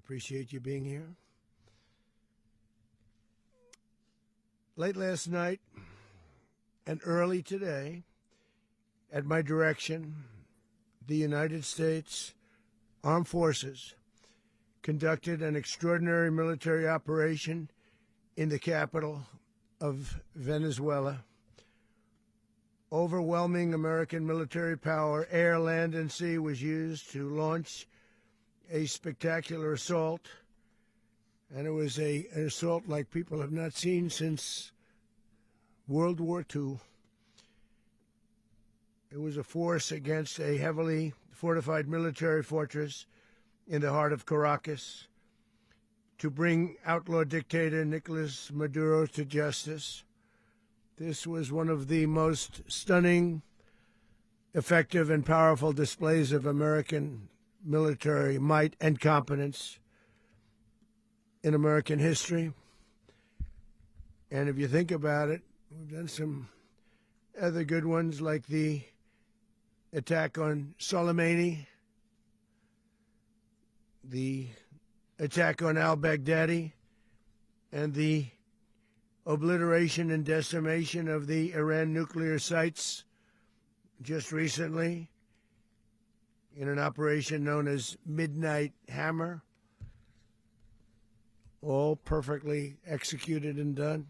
appreciate you being here. Late last night and early today, at my direction, the United States Armed Forces conducted an extraordinary military operation in the capital of Venezuela. Overwhelming American military power, air, land, and sea, was used to launch a spectacular assault. And it was an assault like people have not seen since World War II. It was a force against a heavily fortified military fortress in the heart of Caracas to bring outlaw dictator Nicolas Maduro to justice. This was one of the most stunning, effective, and powerful displays of American military might and competence in American history. And if you think about it, we've done some other good ones, like the attack on Soleimani, the attack on al-Baghdadi, and the obliteration and decimation of the Iran nuclear sites just recently in an operation known as Midnight Hammer, all perfectly executed and done.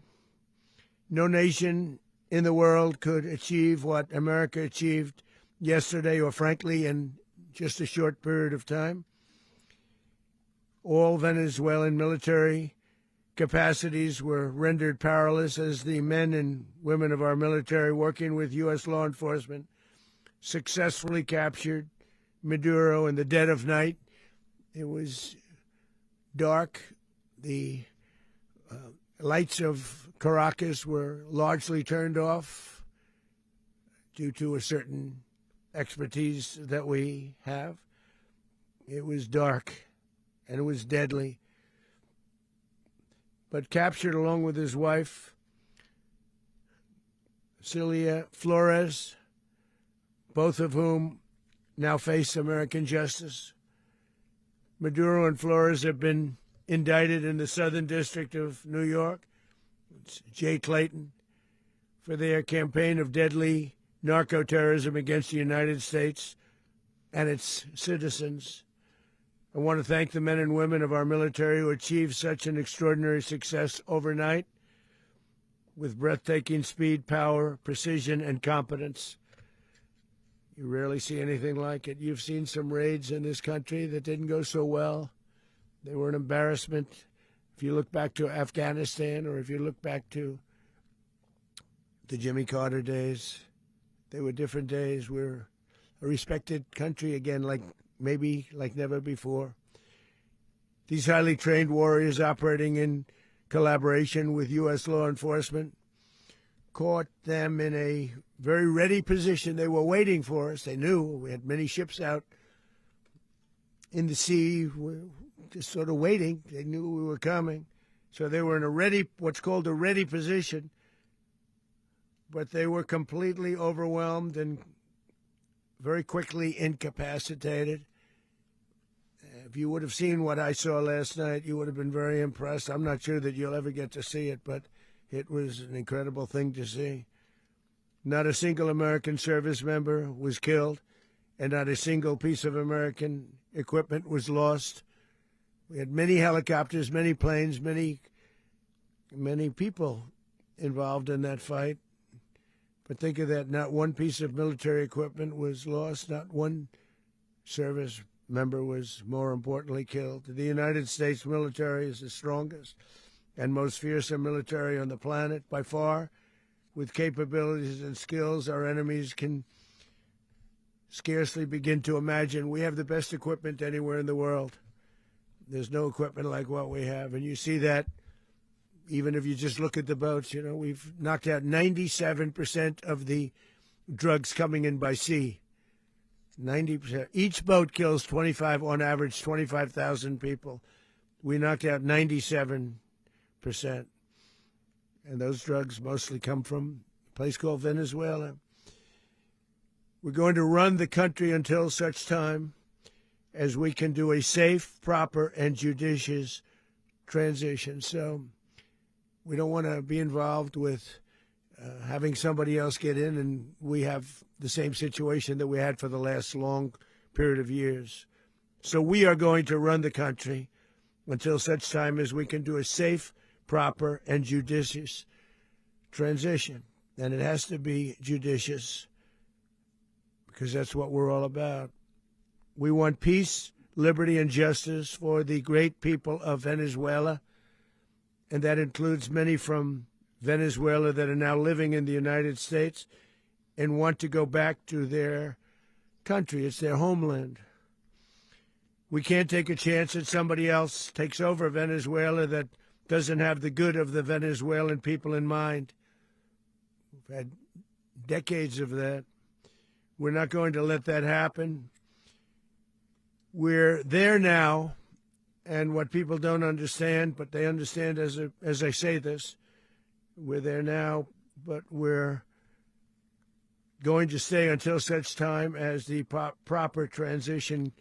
No nation in the world could achieve what America achieved yesterday, or frankly, in just a short period of time. All Venezuelan military capacities were rendered powerless as the men and women of our military, working with U.S. law enforcement, successfully captured Maduro in the dead of night. It was dark. The lights of Caracas were largely turned off due to a certain expertise that we have. It was dark and it was deadly. But captured along with his wife, Celia Flores, both of whom now face American justice. Maduro and Flores have been indicted in the Southern District of New York, it's Jay Clayton, for their campaign of deadly narco-terrorism against the United States and its citizens. I want to thank the men and women of our military who achieved such an extraordinary success overnight with breathtaking speed, power, precision, and competence. You rarely see anything like it. You've seen some raids in this country that didn't go so well. They were an embarrassment. If you look back to Afghanistan, or if you look back to the Jimmy Carter days, they were different days. We're a respected country again, like never before. These highly trained warriors, operating in collaboration with U.S. law enforcement, caught them in a very ready position. They were waiting for us. They knew we had many ships out in the sea, just sort of waiting. They knew we were coming. So they were in what's called a ready position, but they were completely overwhelmed and very quickly incapacitated. If you would have seen what I saw last night, you would have been very impressed. I'm not sure that you'll ever get to see it, but it was an incredible thing to see. Not a single American service member was killed, and not a single piece of American equipment was lost. We had many helicopters, many planes, many people involved in that fight. But think of that, not one piece of military equipment was lost, not one service member was, more importantly, killed. The United States military is the strongest and most fearsome military on the planet, by far. With capabilities and skills our enemies can scarcely begin to imagine. We have the best equipment anywhere in the world. There's no equipment like what we have, and you see that even if you just look at the boats. You know, we've knocked out 97% of the drugs coming in by sea. 90%. Each boat kills on average, 25,000 people. We knocked out 97%. And those drugs mostly come from a place called Venezuela. We're going to run the country until such time as we can do a safe, proper, and judicious transition. So we don't want to be involved with having somebody else get in, and we have the same situation that we had for the last long period of years. So we are going to run the country until such time as we can do a safe, proper, and judicious transition. And it has to be judicious because that's what we're all about. We want peace, liberty, and justice for the great people of Venezuela, and that includes many from Venezuela that are now living in the United States and want to go back to their country. It's their homeland. We can't take a chance that somebody else takes over Venezuela that doesn't have the good of the Venezuelan people in mind. We've had decades of that. We're not going to let that happen. We're there now, and what people don't understand, but they understand as I say this, we're there now, but we're going to stay until such time as the proper transition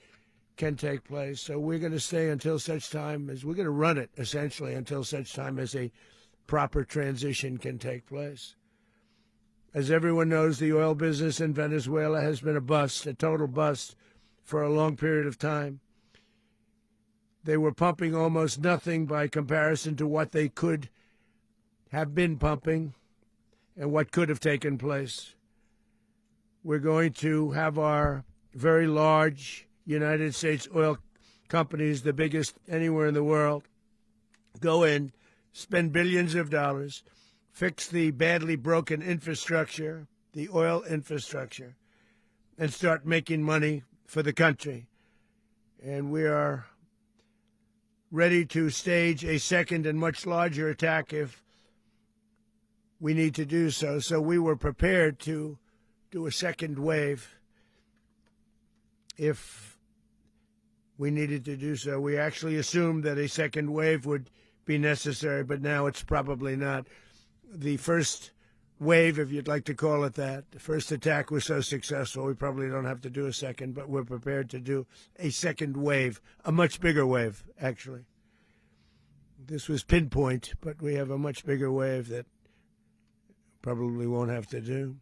can take place. So we're going to stay until such time as we're going to run it, essentially, until such time as a proper transition can take place. As everyone knows, the oil business in Venezuela has been a bust, a total bust, for a long period of time. They were pumping almost nothing by comparison to what they could have been pumping and what could have taken place. We're going to have our very large United States oil companies, the biggest anywhere in the world, go in, spend billions of dollars, fix the badly broken infrastructure, the oil infrastructure, and start making money for the country. And we are ready to stage a second and much larger attack if we need to do so. So we were prepared to do a second wave if we needed to do so. We actually assumed that a second wave would be necessary, but now it's probably not. The first wave, if you'd like to call it that, the first attack was so successful, we probably don't have to do a second, but we're prepared to do a second wave, a much bigger wave, actually. This was pinpoint, but we have a much bigger wave that probably won't have to do.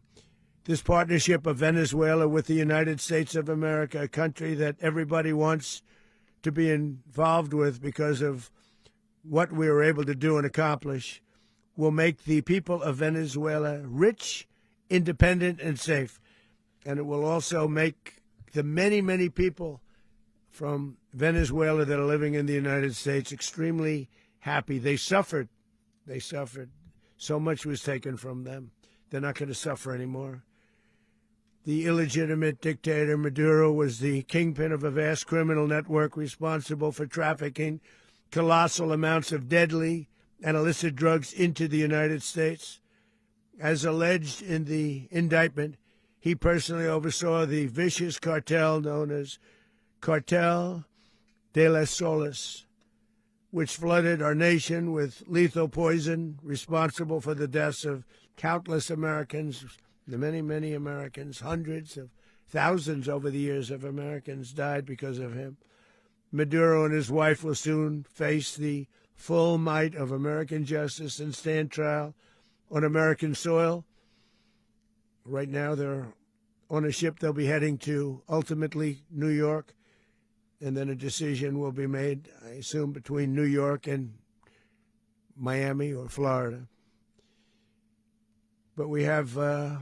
This partnership of Venezuela with the United States of America, a country that everybody wants to be involved with because of what we were able to do and accomplish, will make the people of Venezuela rich, independent, and safe. And it will also make the many, many people from Venezuela that are living in the United States extremely happy. They suffered. They suffered. So much was taken from them. They're not going to suffer anymore. The illegitimate dictator Maduro was the kingpin of a vast criminal network responsible for trafficking colossal amounts of deadly and illicit drugs into the United States. As alleged in the indictment, he personally oversaw the vicious cartel known as Cartel de las Solas, which flooded our nation with lethal poison, responsible for the deaths of countless Americans, the many, many Americans. Hundreds of thousands over the years of Americans died because of him. Maduro and his wife will soon face the full might of American justice and stand trial on American soil. Right now, they're on a ship they'll be heading to, ultimately, New York, and then a decision will be made, I assume, between New York and Miami or Florida. But we have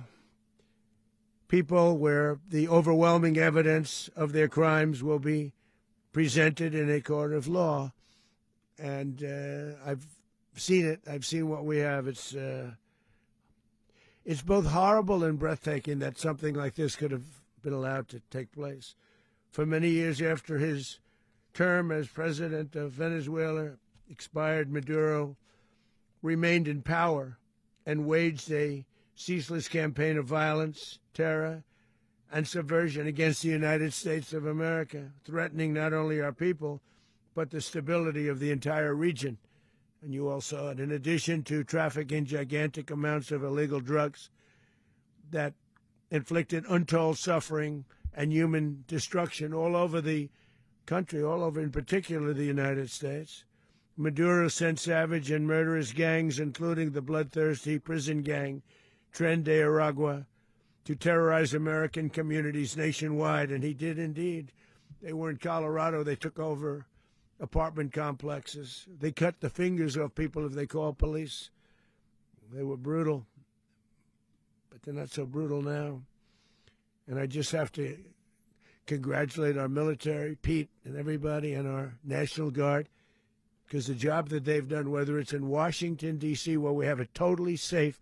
people where the overwhelming evidence of their crimes will be presented in a court of law. And I've seen it. I've seen what we have. It's both horrible and breathtaking that something like this could have been allowed to take place. For many years after his term as president of Venezuela expired, Maduro remained in power and waged a ceaseless campaign of violence, terror, and subversion against the United States of America, threatening not only our people, but the stability of the entire region. And you all saw it. In addition to trafficking gigantic amounts of illegal drugs that inflicted untold suffering and human destruction all over the country, all over, in particular the United States. Maduro sent savage and murderous gangs, including the bloodthirsty prison gang Tren de Aragua, to terrorize American communities nationwide, and he did indeed. They were in Colorado. They took over apartment complexes. They cut the fingers off people if they called police. They were brutal, but they're not so brutal now. And I just have to congratulate our military, Pete, and everybody, and our National Guard, because the job that they've done, whether it's in Washington, D.C., where we have a totally safe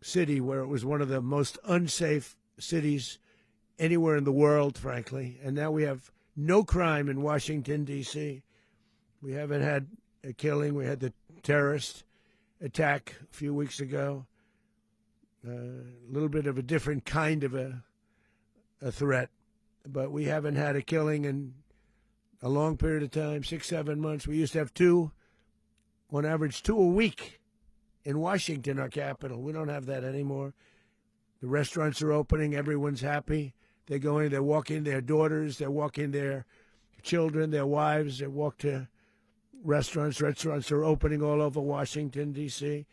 city, where it was one of the most unsafe cities anywhere in the world, frankly, and now we have no crime in Washington, D.C. We haven't had a killing. We had the terrorist attack a few weeks ago, a little bit of a different kind of a threat, but we haven't had a killing in a long period of time, 6-7 months. We used to have two, on average, 2 a week in Washington, our capital. We don't have that anymore. The restaurants are opening. Everyone's happy. They're going, they're walking their daughters, they're walking their children, their wives. They walk to restaurants. Restaurants are opening all over Washington, D.C.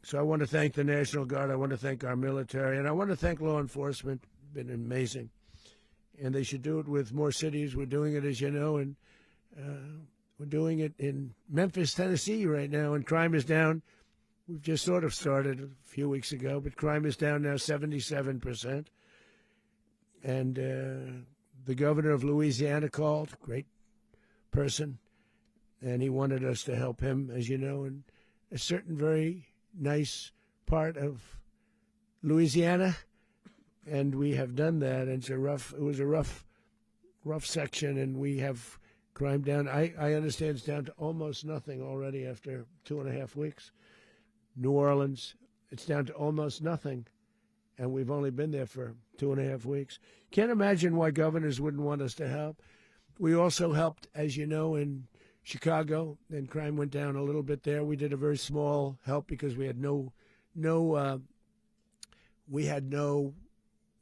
So I want to thank the National Guard. I want to thank our military. And I want to thank law enforcement. It's been amazing. And they should do it with more cities. We're doing it, as you know, and we're doing it in Memphis, Tennessee right now, and crime is down. We've just sort of started a few weeks ago, but crime is down now 77%. And the governor of Louisiana called, great person, and he wanted us to help him, as you know, in a certain very nice part of Louisiana. And we have done that. And it was a rough section, and we have crime down. I understand it's down to almost nothing already after 2.5 weeks. New Orleans, it's down to almost nothing, and we've only been there for 2.5 weeks. Can't imagine why governors wouldn't want us to help. We also helped, as you know, in Chicago, and crime went down a little bit there. We did a very small help because we had no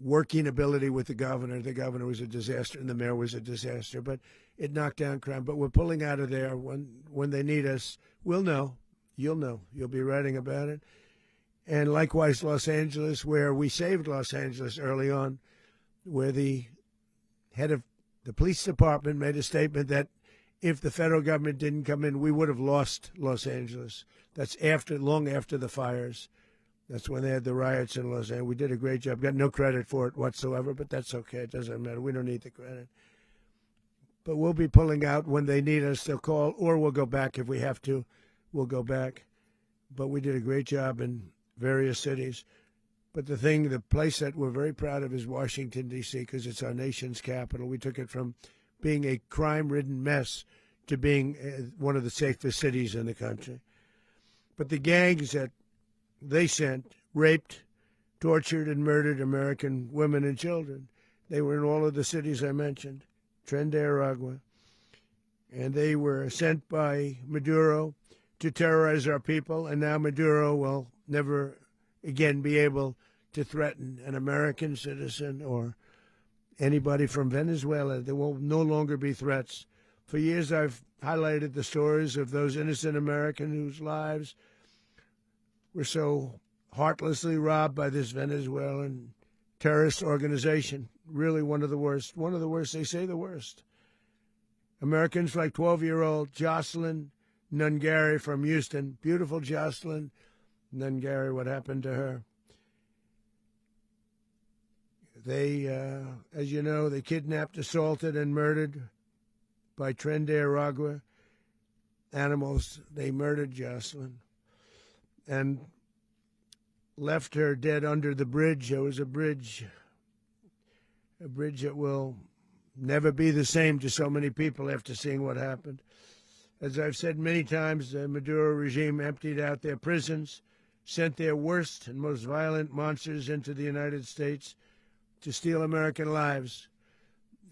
working ability with the governor. The governor was a disaster, and the mayor was a disaster, but it knocked down crime. But we're pulling out of there. When they need us, we'll know. You'll know. You'll be writing about it. And likewise, Los Angeles, where we saved Los Angeles early on, where the head of the police department made a statement that if the federal government didn't come in, we would have lost Los Angeles. That's long after the fires. That's when they had the riots in Los Angeles. We did a great job. Got no credit for it whatsoever, but that's okay. It doesn't matter. We don't need the credit. But we'll be pulling out when they need us. They'll call, or we'll go back if we have to. We'll go back. But we did a great job in various cities. But the place that we're very proud of is Washington, D.C., because it's our nation's capital. We took it from being a crime-ridden mess to being one of the safest cities in the country. But the gangs that they sent raped, tortured, and murdered American women and children. They were in all of the cities I mentioned, Tren de Aragua. And they were sent by Maduro to terrorize our people, and now Maduro will never again be able to threaten an American citizen or anybody from Venezuela. There will no longer be threats. For years I've highlighted the stories of those innocent Americans whose lives were so heartlessly robbed by this Venezuelan terrorist organization. Really one of the worst. One of the worst, they say the worst. Americans like 12-year-old Jocelyn Nungary from Houston. Beautiful Jocelyn Nungary, what happened to her? They, as you know, they kidnapped, assaulted, and murdered by Tren de Aragua animals. They murdered Jocelyn and left her dead under the bridge. There was a bridge that will never be the same to so many people after seeing what happened. As I've said many times, the Maduro regime emptied out their prisons, sent their worst and most violent monsters into the United States to steal American lives.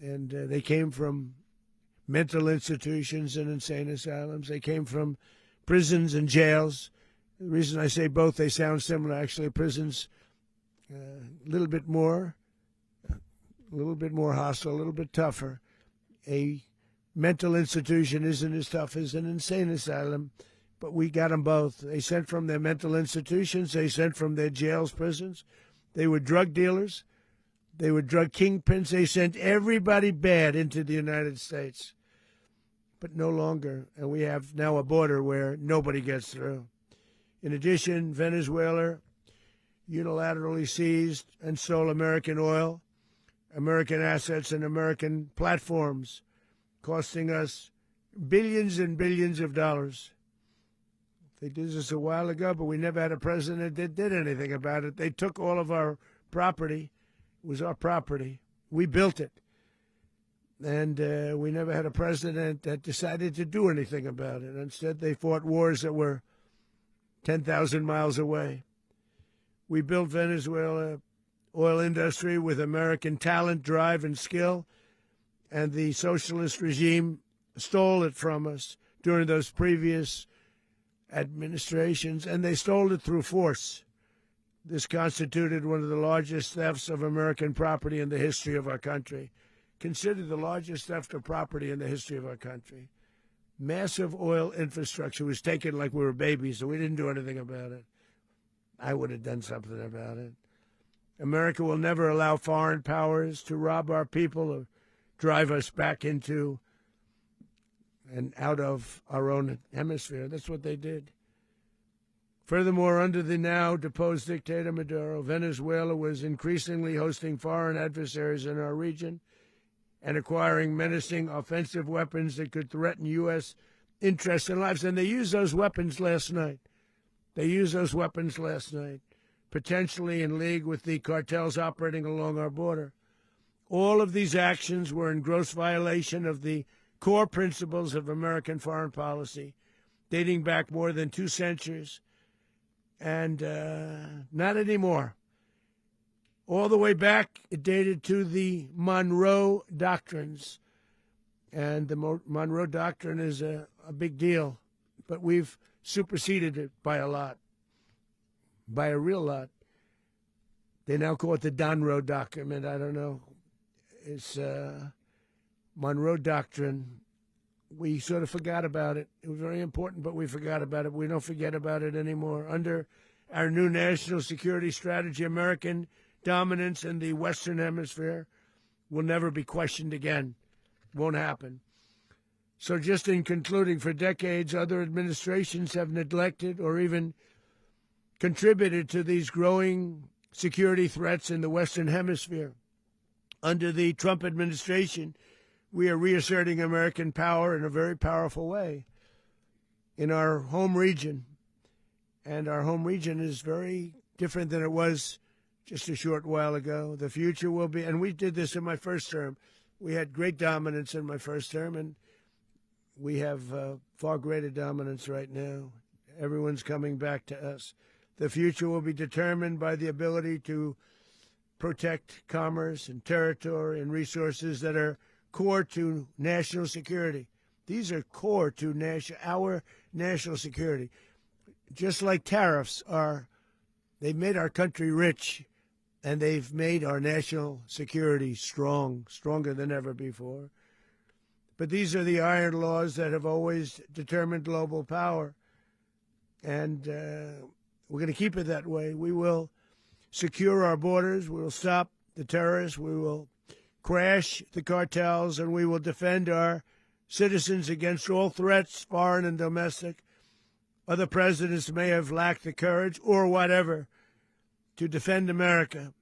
And they came from mental institutions and insane asylums. They came from prisons and jails. The reason I say both, they sound similar. Actually, prisons, a little bit more hostile, a little bit tougher. A mental institution isn't as tough as an insane asylum, but we got them both. They sent from their mental institutions. They sent from their jails, prisons. They were drug dealers. They were drug kingpins. They sent everybody bad into the United States, but no longer. And we have now a border where nobody gets through. In addition, Venezuela unilaterally seized and stole American oil, American assets, and American platforms, costing us billions and billions of dollars. They did this a while ago, but we never had a president that did anything about it. They took all of our property. It was our property. We built it. And we never had a president that decided to do anything about it. Instead, they fought wars that were 10,000 miles away. We built Venezuela oil industry with American talent, drive, and skill, and the socialist regime stole it from us during those previous administrations, and they stole it through force. This constituted one of the largest thefts of American property in the history of our country. Considered the largest theft of property in the history of our country. Massive oil infrastructure was taken like we were babies, and we didn't do anything about it. I would have done something about it. America will never allow foreign powers to rob our people or drive us back into and out of our own hemisphere. That's what they did. Furthermore, under the now deposed dictator Maduro, Venezuela was increasingly hosting foreign adversaries in our region and acquiring menacing offensive weapons that could threaten U.S. interests and lives. And they used those weapons last night. Potentially in league with the cartels operating along our border. All of these actions were in gross violation of the core principles of American foreign policy, dating back more than 2 centuries, and not anymore. All the way back, it dated to the Monroe Doctrines, and the Monroe Doctrine is a big deal, but we've superseded it by a lot. By a real lot. They now call it the Donroe Document. I don't know. It's Monroe Doctrine. We sort of forgot about it. It was very important, but we forgot about it. We don't forget about it anymore. Under our new national security strategy, American dominance in the Western Hemisphere will never be questioned again. Won't happen. So just in concluding, for decades, other administrations have neglected or even contributed to these growing security threats in the Western Hemisphere. Under the Trump administration, we are reasserting American power in a very powerful way in our home region. And our home region is very different than it was just a short while ago. The future will be, and we did this in my first term. We had great dominance in my first term, and we have far greater dominance right now. Everyone's coming back to us. The future will be determined by the ability to protect commerce and territory and resources that are core to national security. These are core to our national security. Just like tariffs they've made our country rich, and they've made our national security stronger than ever before. But these are the iron laws that have always determined global power. And we're going to keep it that way. We will secure our borders. We will stop the terrorists. We will crash the cartels, and we will defend our citizens against all threats, foreign and domestic. Other presidents may have lacked the courage or whatever to defend America,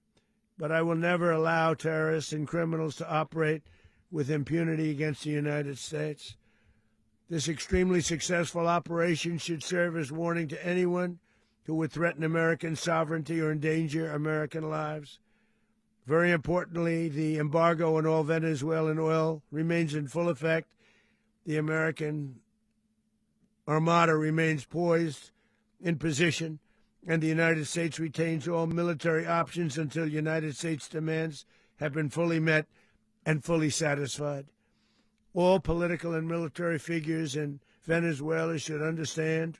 but I will never allow terrorists and criminals to operate with impunity against the United States. This extremely successful operation should serve as warning to anyone who would threaten American sovereignty or endanger American lives. Very importantly, the embargo on all Venezuelan oil remains in full effect. The American Armada remains poised in position, and the United States retains all military options until United States demands have been fully met and fully satisfied. All political and military figures in Venezuela should understand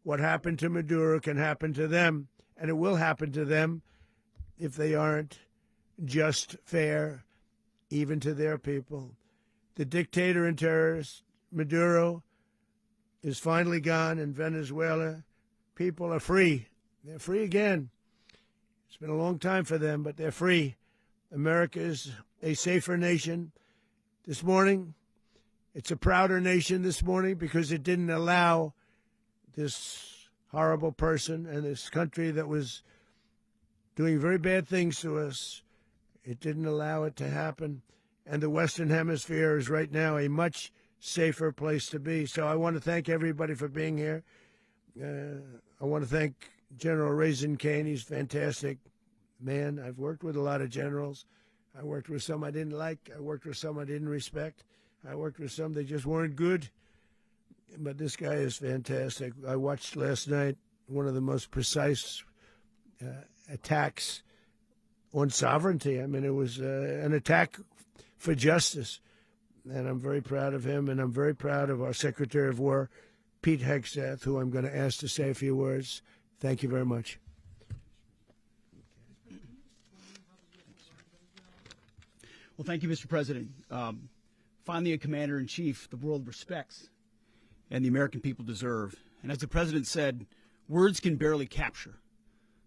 what happened to Maduro can happen to them, and it will happen to them if they aren't just fair, even to their people. The dictator and terrorist, Maduro, is finally gone in Venezuela. People are free. They're free again. It's been a long time for them, but they're free. America is a safer nation this morning. It's a prouder nation this morning because it didn't allow this horrible person and this country that was doing very bad things to us. It didn't allow it to happen. And the Western Hemisphere is right now a much safer place to be. So I want to thank everybody for being here. I want to thank General Caine. He's a fantastic man. I've worked with a lot of generals. I worked with some I didn't like. I worked with some I didn't respect. I worked with some that just weren't good. But this guy is fantastic. I watched last night one of the most precise attacks on sovereignty. I mean, it was an attack for justice. And I'm very proud of him, and I'm very proud of our Secretary of War, Pete Hegseth, who I'm going to ask to say a few words. Thank you very much. Well, thank you, Mr. President. Finally, a commander-in-chief the world respects and the American people deserve. And as the President said, words can barely capture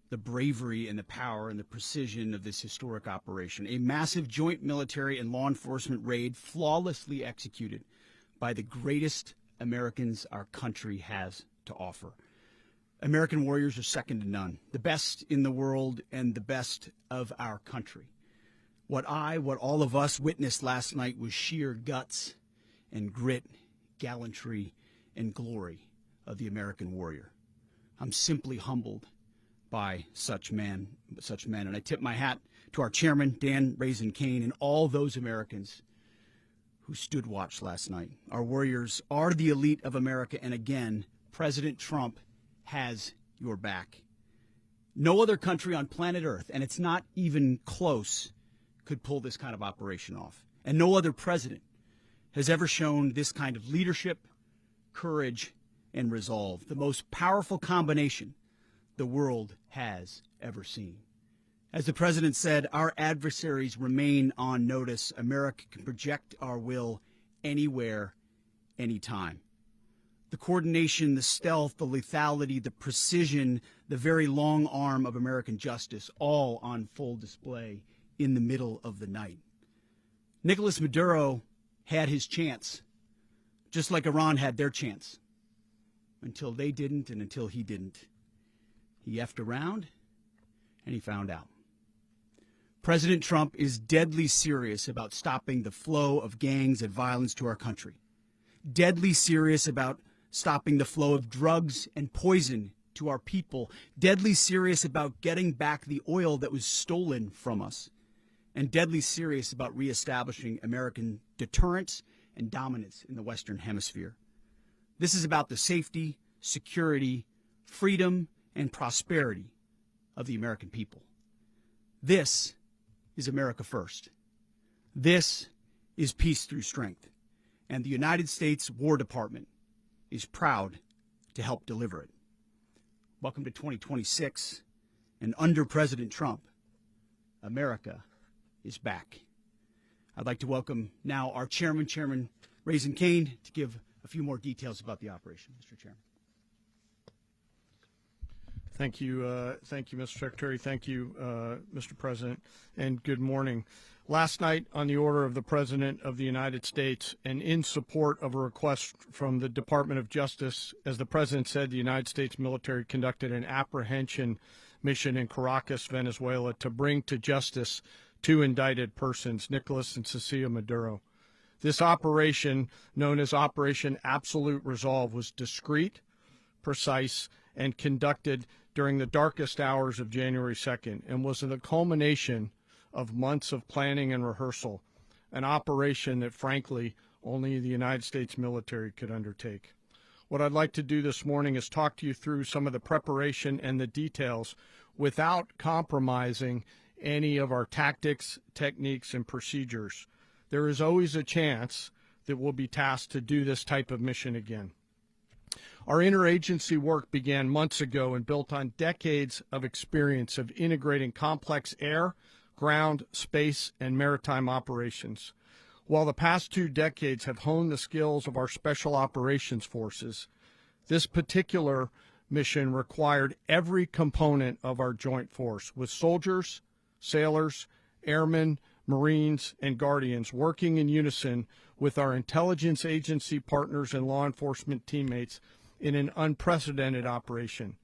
the bravery and the power and the precision of this historic operation. A massive joint military and law enforcement raid flawlessly executed by the greatest Americans our country has to offer. American warriors are second to none, the best in the world and the best of our country. What all of us witnessed last night was sheer guts and grit, gallantry, and glory of the American warrior. I'm simply humbled by such men. And I tip my hat to our chairman, Dan Caine, and all those Americans who stood watch last night. Our warriors are the elite of America, and again, President Trump has your back. No other country on planet Earth, and it's not even close, could pull this kind of operation off. And no other president has ever shown this kind of leadership, courage, and resolve, the most powerful combination the world has ever seen. As the president said, our adversaries remain on notice. America can project our will anywhere, anytime. The coordination, the stealth, the lethality, the precision, the very long arm of American justice, all on full display in the middle of the night. Nicolas Maduro had his chance, just like Iran had their chance, until they didn't and until he didn't. He effed around, and he found out. President Trump is deadly serious about stopping the flow of gangs and violence to our country, deadly serious about stopping the flow of drugs and poison to our people, deadly serious about getting back the oil that was stolen from us, and deadly serious about reestablishing American deterrence and dominance in the Western Hemisphere. This is about the safety, security, freedom, and prosperity of the American people. This is America first. This is peace through strength. And the United States War Department is proud to help deliver it. Welcome to 2026. And under President Trump, America is back. I'd like to welcome now our chairman, Chairman Caine, to give a few more details about the operation. Mr. Chairman. Thank you, Mr. Secretary. Thank you, Mr. President, and good morning. Last night, on the order of the President of the United States and in support of a request from the Department of Justice, as the President said, the United States military conducted an apprehension mission in Caracas, Venezuela, to bring to justice two indicted persons, Nicolas and Cecilia Maduro. This operation, known as Operation Absolute Resolve, was discreet, precise, and conducted during the darkest hours of January 2nd and was the culmination of months of planning and rehearsal, an operation that, frankly, only the United States military could undertake. What I'd like to do this morning is talk to you through some of the preparation and the details without compromising any of our tactics, techniques, and procedures. There is always a chance that we'll be tasked to do this type of mission again. Our interagency work began months ago and built on decades of experience of integrating complex air, ground, space, and maritime operations. While the past 2 decades have honed the skills of our special operations forces, this particular mission required every component of our joint force, with soldiers, sailors, airmen, Marines, and Guardians working in unison with our intelligence agency partners and law enforcement teammates in an unprecedented operation.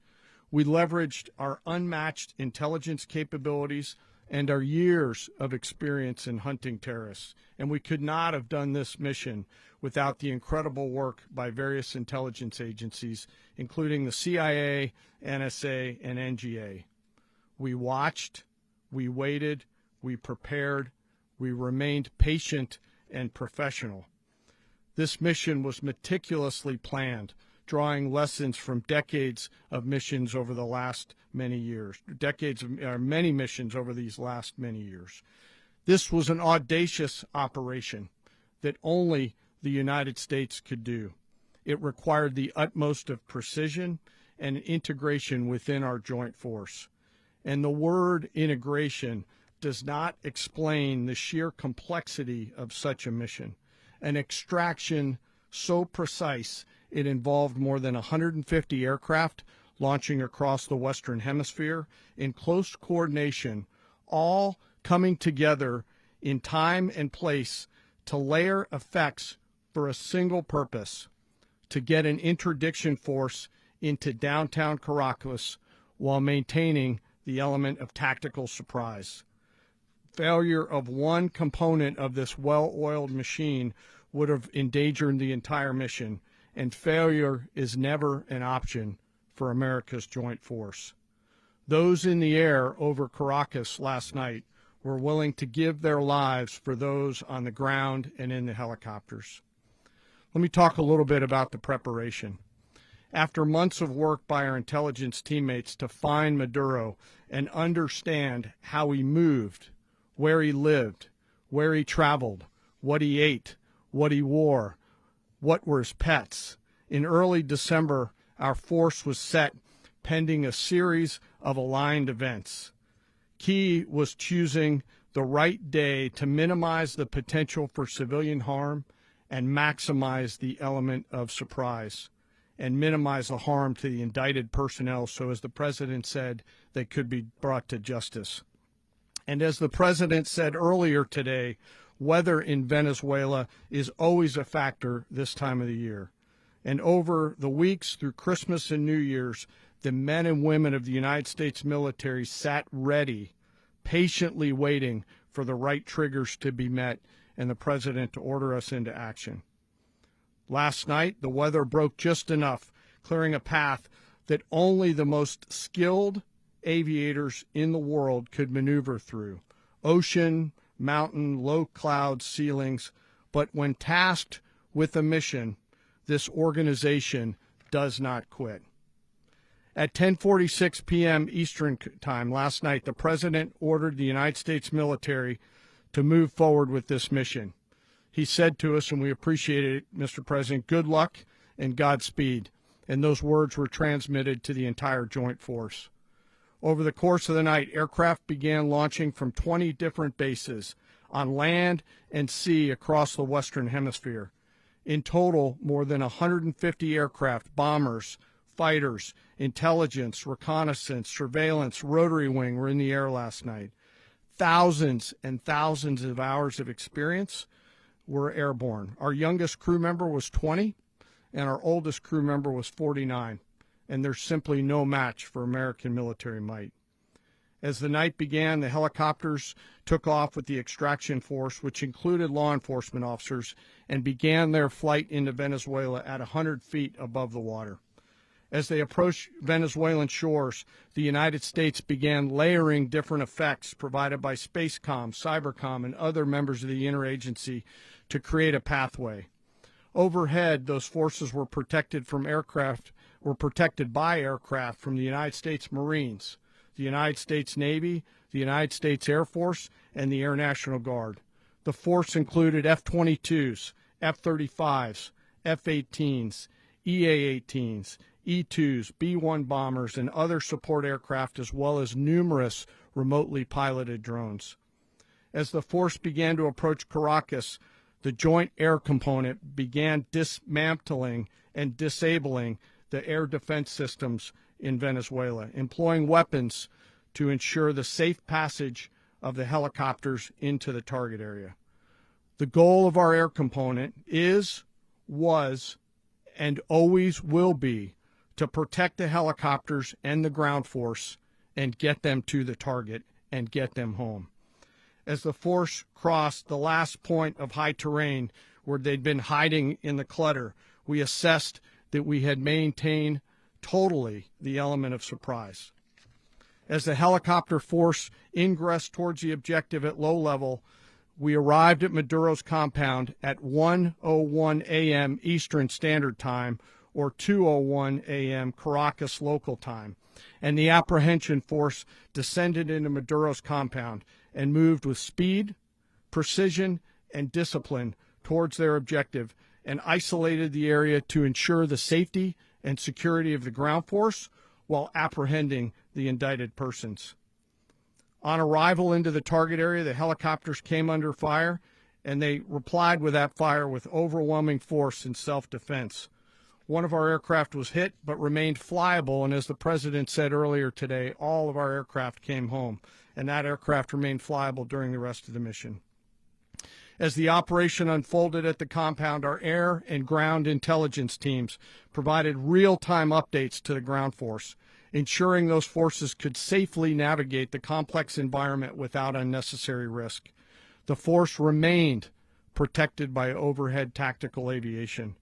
We leveraged our unmatched intelligence capabilities and our years of experience in hunting terrorists, and we could not have done this mission without the incredible work by various intelligence agencies, including the CIA, NSA, and NGA. We watched, we waited, we prepared, we remained patient and professional. This mission was meticulously planned, drawing lessons from decades of missions over the last many years, many missions over these last many years. This was an audacious operation that only the United States could do. It required the utmost of precision and integration within our joint force. And the word integration does not explain the sheer complexity of such a mission. An extraction so precise it involved more than 150 aircraft launching across the Western Hemisphere in close coordination, all coming together in time and place to layer effects for a single purpose: to get an interdiction force into downtown Caracas while maintaining the element of tactical surprise. Failure of one component of this well-oiled machine would have endangered the entire mission, and failure is never an option for America's joint force. Those in the air over Caracas last night were willing to give their lives for those on the ground and in the helicopters. Let me talk a little bit about the preparation. After months of work by our intelligence teammates to find Maduro and understand how he moved, where he lived, where he traveled, what he ate, what he wore, what were his pets, in early December, our force was set pending a series of aligned events. Key was choosing the right day to minimize the potential for civilian harm and maximize the element of surprise, and minimize the harm to the indicted personnel so, as the president said, they could be brought to justice. And as the president said earlier today, weather in Venezuela is always a factor this time of the year. And over the weeks through Christmas and New Year's, the men and women of the United States military sat ready, patiently waiting for the right triggers to be met and the president to order us into action. Last night, the weather broke just enough, clearing a path that only the most skilled aviators in the world could maneuver through. Ocean, mountain, low cloud ceilings, but when tasked with a mission, this organization does not quit. At 10:46 p.m. Eastern Time last night, the president ordered the United States military to move forward with this mission. He said to us, and we appreciate it, Mr. President, good luck and Godspeed. And those words were transmitted to the entire joint force. Over the course of the night, aircraft began launching from 20 different bases on land and sea across the Western Hemisphere. In total, more than 150 aircraft, bombers, fighters, intelligence, reconnaissance, surveillance, rotary wing were in the air last night. Thousands and thousands of hours of experience were airborne. Our youngest crew member was 20, and our oldest crew member was 49, and there's simply no match for American military might. As the night began, the helicopters took off with the extraction force, which included law enforcement officers, and began their flight into Venezuela at 100 feet above the water. As they approached Venezuelan shores, the United States began layering different effects provided by Spacecom, Cybercom, and other members of the interagency to create a pathway. Overhead, those forces were protected by aircraft from the United States Marines, the United States Navy, the United States Air Force, and the Air National Guard. The force included F-22s, F-35s, F-18s, EA-18s, E-2s, B-1 bombers, and other support aircraft, as well as numerous remotely piloted drones. As the force began to approach Caracas, the Joint Air Component began dismantling and disabling the air defense systems in Venezuela, employing weapons to ensure the safe passage of the helicopters into the target area. The goal of our air component is, was, and always will be to protect the helicopters and the ground force and get them to the target and get them home. As the force crossed the last point of high terrain where they'd been hiding in the clutter, we assessed that we had maintained totally the element of surprise. As the helicopter force ingressed towards the objective at low level, we arrived at Maduro's compound at 1:01 a.m. Eastern Standard Time, or 2:01 a.m. Caracas local time, and the apprehension force descended into Maduro's compound and moved with speed, precision, and discipline towards their objective and isolated the area to ensure the safety and security of the ground force while apprehending the indicted persons. On arrival into the target area, the helicopters came under fire, and they replied with that fire with overwhelming force in self-defense. One of our aircraft was hit but remained flyable, and as the President said earlier today, all of our aircraft came home, and that aircraft remained flyable during the rest of the mission. As the operation unfolded at the compound, our air and ground intelligence teams provided real-time updates to the ground force, ensuring those forces could safely navigate the complex environment without unnecessary risk. The force remained protected by overhead tactical aviation.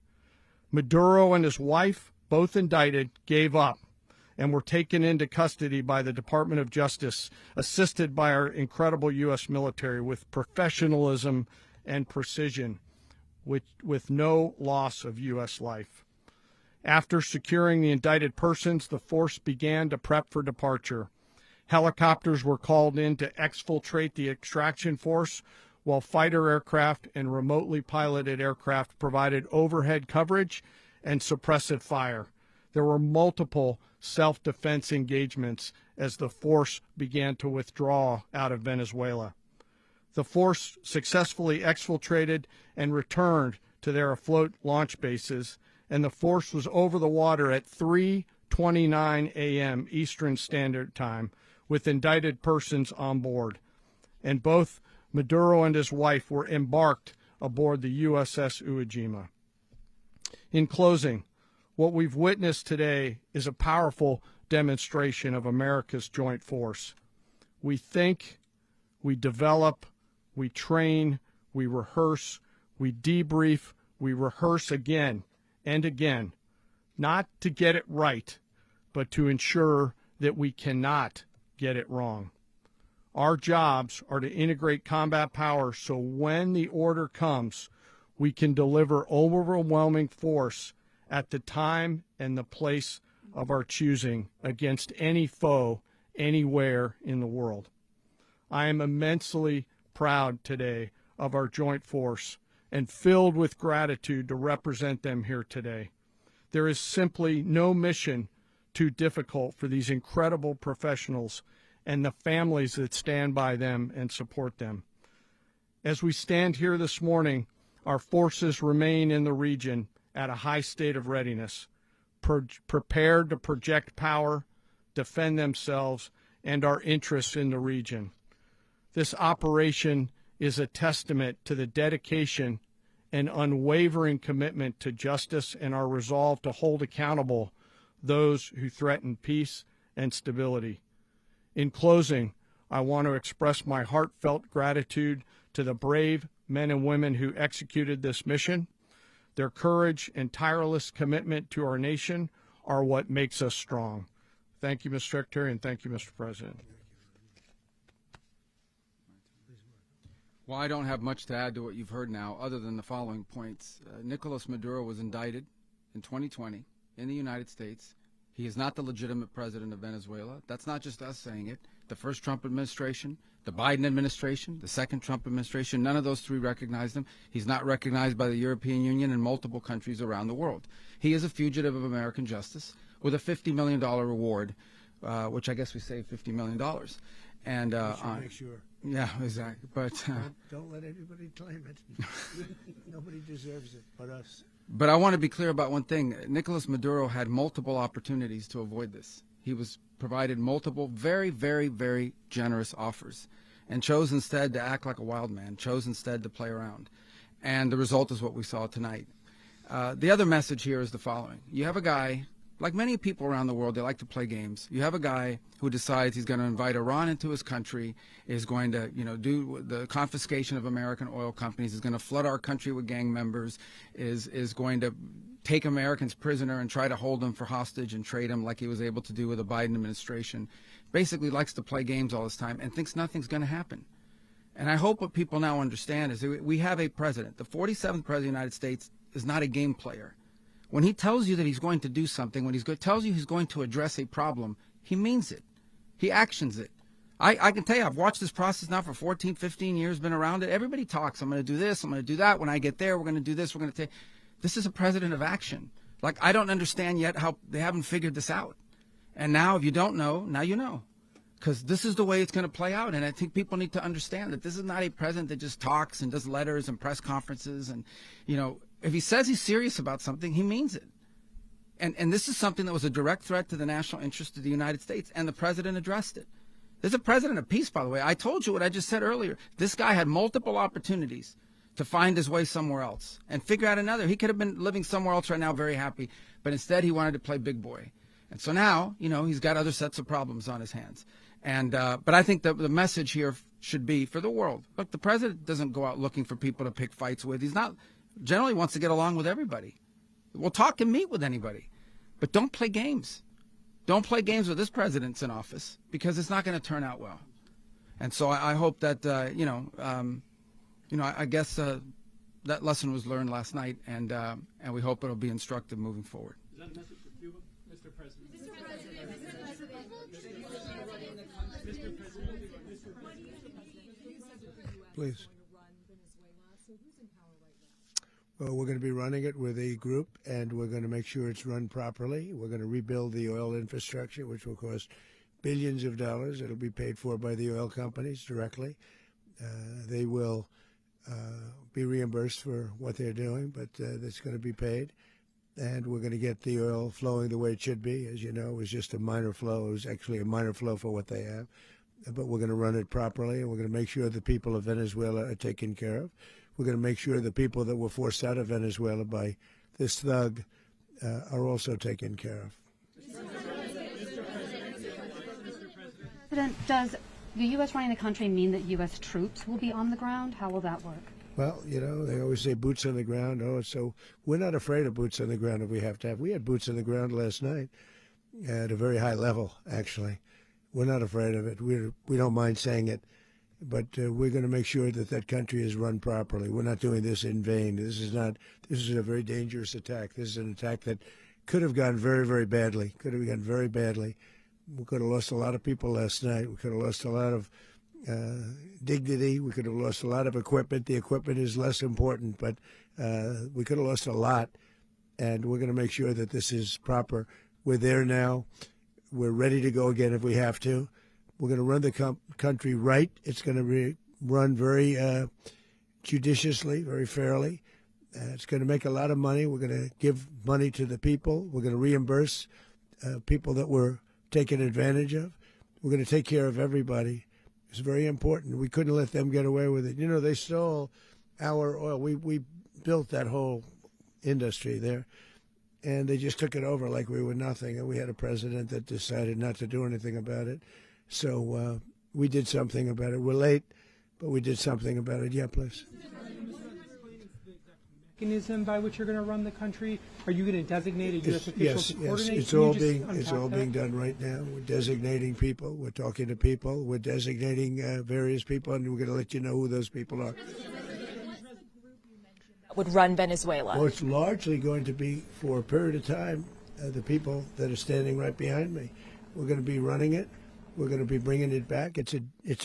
Maduro and his wife, both indicted, gave up and were taken into custody by the Department of Justice, assisted by our incredible U.S. military with professionalism and precision, with no loss of U.S. life. After securing the indicted persons, the force began to prep for departure. Helicopters were called in to exfiltrate the extraction force, while fighter aircraft and remotely piloted aircraft provided overhead coverage and suppressive fire. There were multiple self-defense engagements as the force began to withdraw out of Venezuela. The force successfully exfiltrated and returned to their afloat launch bases, and the force was over the water at 3:29 a.m. Eastern Standard Time with indicted persons on board. And both Maduro and his wife were embarked aboard the USS Iwo Jima. In closing, what we've witnessed today is a powerful demonstration of America's joint force. We think, we develop, we train, we rehearse, we debrief, we rehearse again and again, not to get it right, but to ensure that we cannot get it wrong. Our jobs are to integrate combat power so when the order comes, we can deliver overwhelming force at the time and the place of our choosing against any foe anywhere in the world. I am immensely proud today of our joint force and filled with gratitude to represent them here today. There is simply no mission too difficult for these incredible professionals and the families that stand by them and support them. As we stand here this morning, our forces remain in the region at a high state of readiness, prepared to project power, defend themselves, and our interests in the region. This operation is a testament to the dedication and unwavering commitment to justice and our resolve to hold accountable those who threaten peace and stability. In closing, I want to express my heartfelt gratitude to the brave men and women who executed this mission. Their courage and tireless commitment to our nation are what makes us strong. Thank you, Mr. Secretary, and thank you, Mr. President. Well, I don't have much to add to what you've heard now, other than the following points. Nicolas Maduro was indicted in 2020 in the United States. He is not the legitimate president of Venezuela. That's not just us saying it. The first Trump administration, the Biden administration, the second Trump administration, none of those three recognized him. He's not recognized by the European Union and multiple countries around the world. He is a fugitive of American justice with a $50 million reward, which I guess we saved $50 million. And Make sure. yeah, exactly. But Don't let anybody claim it. Nobody deserves it but us. but I want to be clear about one thing. Nicolas Maduro had multiple opportunities to avoid this. He was provided multiple very, very, very generous offers, and chose instead to act like a wild man. Chose instead to play around, and the result is what we saw tonight. The other message here is the following. You have a guy, like many people around the world, they like to play games. You have a guy who decides he's going to invite Iran into his country, is going to, do the confiscation of American oil companies, is going to flood our country with gang members, is going to take Americans prisoner and try to hold them for hostage and trade them like he was able to do with the Biden administration. Basically likes to play games all this time and thinks nothing's going to happen. And I hope what people now understand is that we have a president. The 47th president of the United States is not a game player. When he tells you that he's going to do something, when he tells you he's going to address a problem, he means it. He actions it. I can tell you, I've watched this process now for 14, 15 years, been around it. Everybody talks. I'm going to do this. I'm going to do that. When I get there, we're going to do this. We're going to take. This is a president of action. Like, I don't understand yet how they haven't figured this out. And now, if you don't know, now you know. Because this is the way it's going to play out. And I think people need to understand that this is not a president that just talks and does letters and press conferences. And, if he says he's serious about something, he means it. And this is something that was a direct threat to the national interest of the United States, and the president addressed it. There's a president of peace, by the way. I told you what I just said earlier. This guy had multiple opportunities to find his way somewhere else and figure out another. He could have been living somewhere else right now very happy, but instead he wanted to play big boy. And so now, he's got other sets of problems on his hands. And but I think the message here should be for the world. Look, the president doesn't go out looking for people to pick fights with. He's not generally wants to get along with everybody. We'll talk and meet with anybody, but don't play games. Don't play games with this president's in office, because it's not going to turn out well. And so I hope that I guess that lesson was learned last night, and we hope it'll be instructive moving forward. Is that a message for Cuba, Mr. President? Please. Well, we're going to be running it with a group, and we're going to make sure it's run properly. We're going to rebuild the oil infrastructure, which will cost billions of dollars. It'll be paid for by the oil companies directly. They will be reimbursed for what they're doing, but that's going to be paid. And we're going to get the oil flowing the way it should be. As you know, it was just a minor flow. It was actually a minor flow for what they have. But we're going to run it properly, and we're going to make sure the people of Venezuela are taken care of. We're going to make sure the people that were forced out of Venezuela by this thug are also taken care of. President, does the U.S. running the country mean that U.S. troops will be on the ground? How will that work? Well, they always say boots on the ground. So we're not afraid of boots on the ground if we have to have. We had boots on the ground last night at a very high level, actually. We're not afraid of it. We don't mind saying it. But we're going to make sure that that country is run properly. We're not doing this in vain. This is a very dangerous attack. This is an attack that could have gone very, very badly. Could have gone very badly. We could have lost a lot of people last night. We could have lost a lot of dignity. We could have lost a lot of equipment. The equipment is less important, but we could have lost a lot. And we're going to make sure that this is proper. We're there now. We're ready to go again if we have to. We're going to run the country right. It's going to be run very judiciously, very fairly. It's going to make a lot of money. We're going to give money to the people. We're going to reimburse people that were taken advantage of. We're going to take care of everybody. It's very important. We couldn't let them get away with it. They stole our oil. We built that whole industry there, and they just took it over like we were nothing. And we had a president that decided not to do anything about it. So we did something about it. We're late, but we did something about it. Yeah, please. Mechanism by which you're going to run the country? Are you going to designate a U.S. official to coordinate? Yes. It's all being done right now. We're designating people. We're talking to people. We're designating various people, and we're going to let you know who those people are. Would run Venezuela? Well, it's largely going to be for a period of time. The people that are standing right behind me. We're going to be running it. We're going to be bringing it back. It's a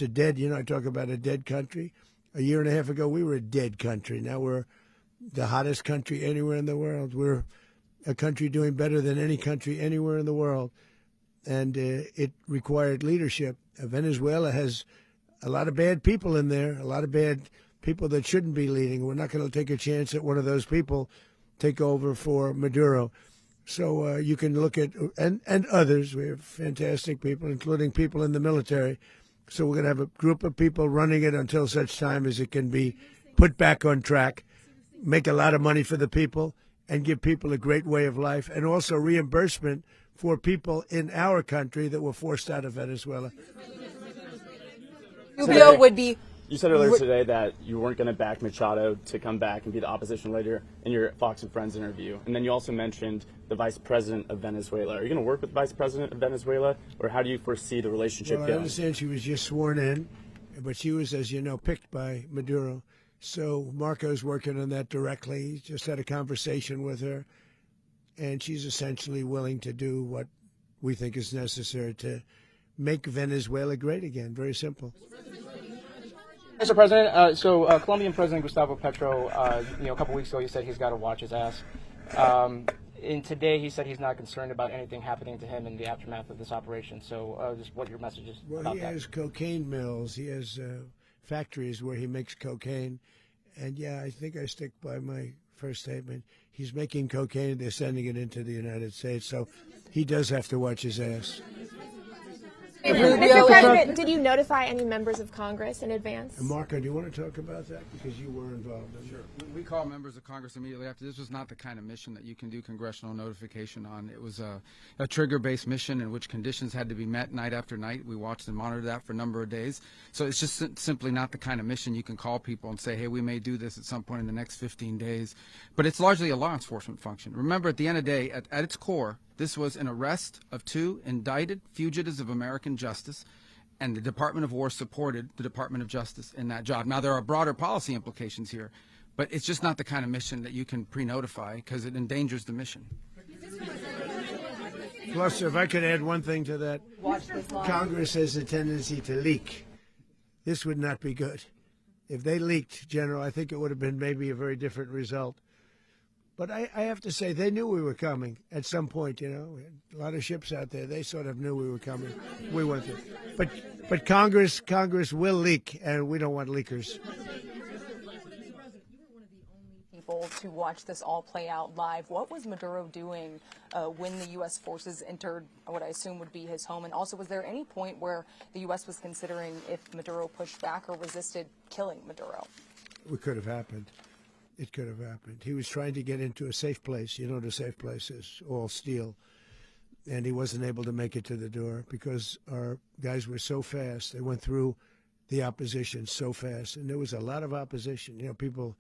dead. I talk about a dead country. A year and a half ago, we were a dead country. Now we're the hottest country anywhere in the world. We're a country doing better than any country anywhere in the world. and it required leadership. Venezuela has a lot of bad people in there, a lot of bad people that shouldn't be leading. We're not going to take a chance that one of those people take over for Maduro. So you can look at, and others, we have fantastic people, including people in the military. So we're going to have a group of people running it until such time as it can be put back on track, make a lot of money for the people, and give people a great way of life, and also reimbursement for people in our country that were forced out of Venezuela. Rubio would be. You said earlier today that you weren't going to back Machado to come back and be the opposition leader in your Fox and Friends interview. And then you also mentioned the vice president of Venezuela. Are you going to work with the vice president of Venezuela, or how do you foresee the relationship going? I understand she was just sworn in, but she was, as you know, picked by Maduro. So Marco's working on that directly. He just had a conversation with her, and she's essentially willing to do what we think is necessary to make Venezuela great again. Very simple. Mr. President, Colombian President Gustavo Petro, a couple weeks ago, he said he's got to watch his ass. And today he said he's not concerned about anything happening to him in the aftermath of this operation. So just what your message is about that. Well, he has cocaine mills. He has factories where he makes cocaine. And, yeah, I think I stick by my first statement. He's making cocaine. They're sending it into the United States. So he does have to watch his ass. Mr. President, did you notify any members of Congress in advance? Marco, do you want to talk about that? Because you were involved in it. Sure. We call members of Congress immediately after. This was not the kind of mission that you can do congressional notification on. It was a trigger-based mission in which conditions had to be met night after night. We watched and monitored that for a number of days. So it's just simply not the kind of mission you can call people and say, hey, we may do this at some point in the next 15 days. But it's largely a law enforcement function. Remember, at the end of the day, at its core, this was an arrest of 2 indicted fugitives of American justice, and the Department of War supported the Department of Justice in that job. Now, there are broader policy implications here, but it's just not the kind of mission that you can pre-notify because it endangers the mission. Plus, if I could add one thing to that, Congress has a tendency to leak. This would not be good. If they leaked, General, I think it would have been maybe a very different result. But I have to say, they knew we were coming at some point, a lot of ships out there. They sort of knew we were coming. We went through. But Congress will leak, and we don't want leakers. People to watch this all play out live. What was Maduro doing when the U.S. forces entered what I assume would be his home? And also, was there any point where the U.S. was considering if Maduro pushed back or resisted killing Maduro? It could have happened. It could have happened. He was trying to get into a safe place. The safe place is all steel. And he wasn't able to make it to the door because our guys were so fast. They went through the opposition so fast. And there was a lot of opposition. People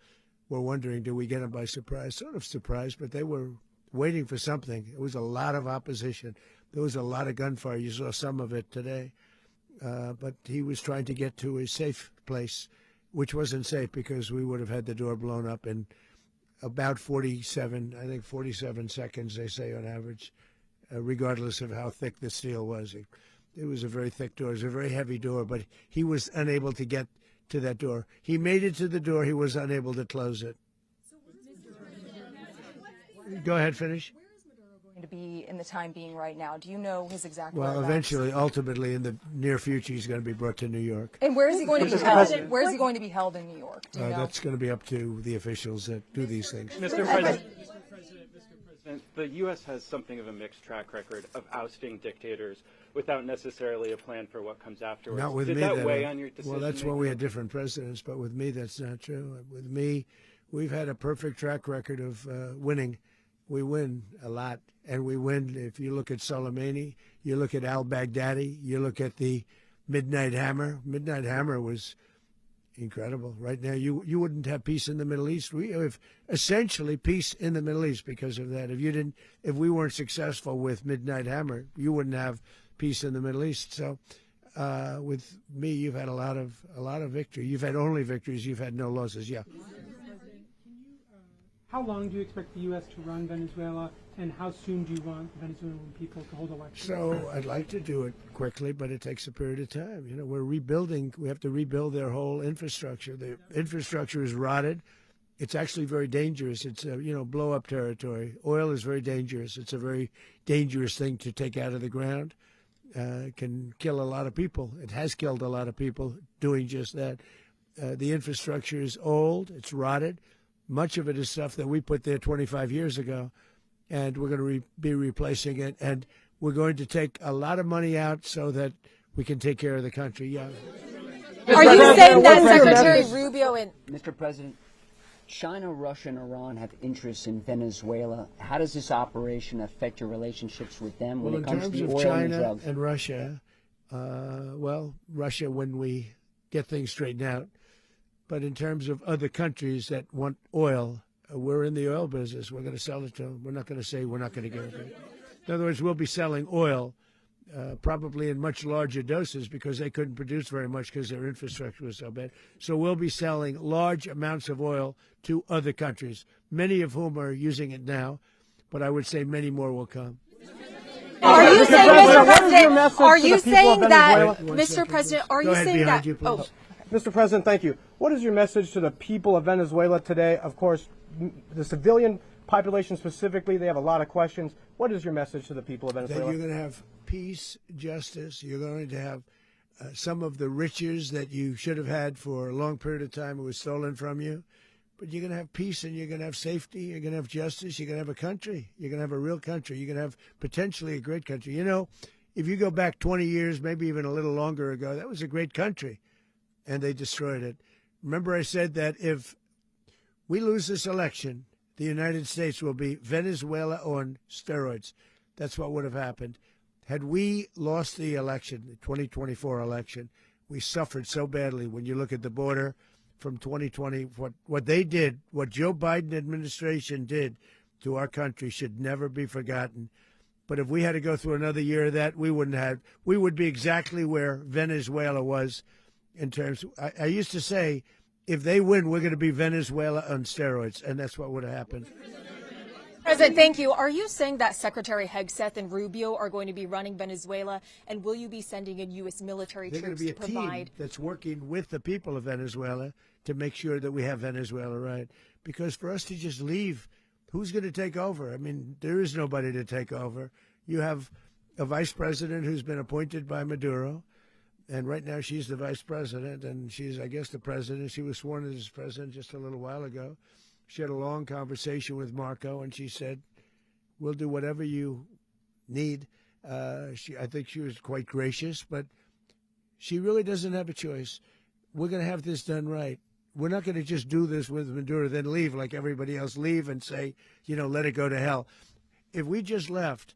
were wondering, do we get them by surprise? Sort of surprised, but they were waiting for something. It was a lot of opposition. There was a lot of gunfire. You saw some of it today. But he was trying to get to a safe place, which wasn't safe because we would have had the door blown up in about 47 seconds, they say on average, regardless of how thick the steel was. It was a very thick door. It was a very heavy door, but he was unable to get to that door. He made it to the door. He was unable to close it. Go ahead, finish. To be in the time being right now. Do you know his exact Well, whereabouts? eventually, ultimately, in the near future, he's going to be brought to New York. And where is he going to be held? Where is he going to be held in New York? Do you know? That's going to be up to the officials that do these things. Mr. President, the U.S. has something of a mixed track record of ousting dictators without necessarily a plan for what comes afterwards. Not with Did me. that weigh on your decision? Well, that's when we had different presidents, but with me, that's not true. With me, we've had a perfect track record of winning. We win a lot, and we win. If you look at Soleimani, you look at al-Baghdadi, you look at the Midnight Hammer. Midnight Hammer was incredible. Right now, you wouldn't have peace in the Middle East. We have essentially peace in the Middle East because of that. If we weren't successful with Midnight Hammer, you wouldn't have peace in the Middle East. So, with me, you've had a lot of victory. You've had only victories. You've had no losses. Yeah. How long do you expect the U.S. to run Venezuela, and how soon do you want the Venezuelan people to hold elections? So I'd like to do it quickly, but it takes a period of time. We're rebuilding. We have to rebuild their whole infrastructure. The infrastructure is rotted. It's actually very dangerous. It's blow-up territory. Oil is very dangerous. It's a very dangerous thing to take out of the ground. can kill a lot of people. It has killed a lot of people doing just that. The infrastructure is old. It's rotted. Much of it is stuff that we put there 25 years ago, and we're going to be replacing it. And we're going to take a lot of money out so that we can take care of the country. Yeah. Are you saying that Secretary Rubio and Mr. President, China, Russia, and Iran have interests in Venezuela. How does this operation affect your relationships with them when it comes to the oil and drugs? In terms of China and Russia, Russia when we get things straightened out. But in terms of other countries that want oil, we're in the oil business. We're going to sell it to them. We're not going to say we're not going to give it. In other words, we'll be selling oil probably in much larger doses because they couldn't produce very much because their infrastructure was so bad. So we'll be selling large amounts of oil to other countries, many of whom are using it now, but I would say many more will come. Are you saying, Mr. President, are you saying that, Mr. President, are you saying that? Oh. Mr. President, thank you. What is your message to the people of Venezuela today? Of course, the civilian population specifically, they have a lot of questions. What is your message to the people of Venezuela? That you're going to have peace, justice. You're going to have some of the riches that you should have had for a long period of time. It was stolen from you. But you're going to have peace and you're going to have safety. You're going to have justice. You're going to have a country. You're going to have a real country. You're going to have potentially a great country. You know, if you go back 20 years, maybe even a little longer ago, that was a great country. And they destroyed it. Remember I said that if we lose this election, the United States will be Venezuela on steroids. That's what would have happened. Had we lost the election, the 2024 election, we suffered so badly. When you look at the border from 2020, what they did, what Joe Biden administration did to our country should never be forgotten. But if we had to go through another year of that, we would be exactly where Venezuela was in terms. I used to say, if they win, we're going to be Venezuela on steroids, and that's what would have happened. President, thank you. Are you saying that Secretary Hegseth and Rubio are going to be running Venezuela, and will you be sending in U.S. military troops to provide? They're going to be a team that's working with the people of Venezuela to make sure that we have Venezuela right. Because for us to just leave, who's going to take over? I mean, there is nobody to take over. You have a vice president who's been appointed by Maduro. And right now she's the vice president, and she's, I guess, the president. She was sworn in as president just a little while ago. She had a long conversation with Marco, and she said, we'll do whatever you need. I think she was quite gracious, but she really doesn't have a choice. We're going to have this done right. We're not going to just do this with Maduro, then leave like everybody else, leave and say, let it go to hell. If we just left,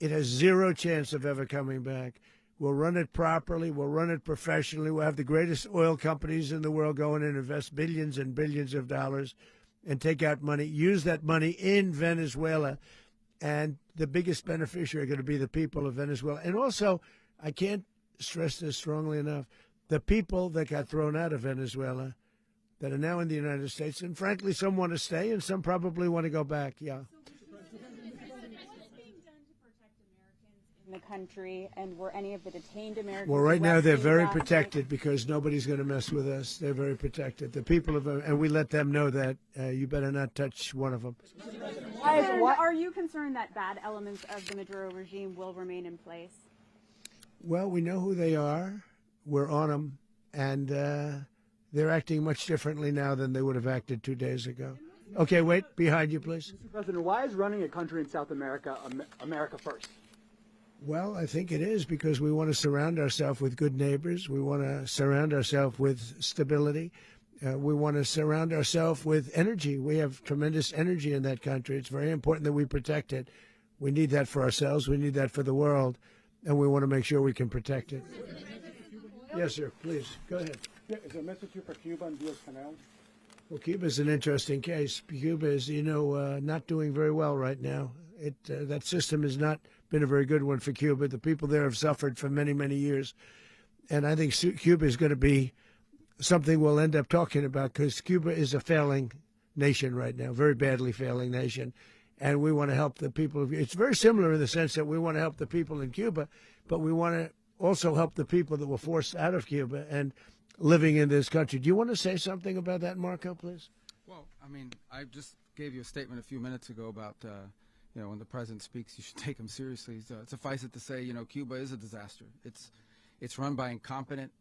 it has zero chance of ever coming back. We'll run it properly. We'll run it professionally. We'll have the greatest oil companies in the world go in and invest billions and billions of dollars and take out money, use that money in Venezuela. And the biggest beneficiary are going to be the people of Venezuela. And also, I can't stress this strongly enough, the people that got thrown out of Venezuela that are now in the United States. And frankly, some want to stay and some probably want to go back. Yeah. The country, and were any of the detained Americans? Well, right now they're very protected because nobody's going to mess with us. They're very protected. The people of, and we let them know that you better not touch one of them. Are you concerned that bad elements of the Maduro regime will remain in place? Well, we know who they are. We're on them, and they're acting much differently now than they would have acted 2 days ago. Okay, wait, behind you, please. Mr. President, why is running a country in South America America first? Well, I think it is because we want to surround ourselves with good neighbors. We want to surround ourselves with stability. We want to surround ourselves with energy. We have tremendous energy in that country. It's very important that we protect it. We need that for ourselves. We need that for the world. And we want to make sure we can protect it. Yes, sir. Please, go ahead. Yeah, is there a message here for Cuba and Diaz-Canel? Well, Cuba is an interesting case. Cuba is, not doing very well right now. That system has not been a very good one for Cuba. The people there have suffered for many, many years. And I think Cuba is going to be something we'll end up talking about because Cuba is a failing nation right now, very badly failing nation. And we want to help the people. It's very similar in the sense that we want to help the people in Cuba, but we want to also help the people that were forced out of Cuba and living in this country. Do you want to say something about that, Marco, please? Well, I mean, I just gave you a statement a few minutes ago about you know, when the president speaks, you should take him seriously. So suffice it to say, you know, Cuba is a disaster. It's run by incompetent,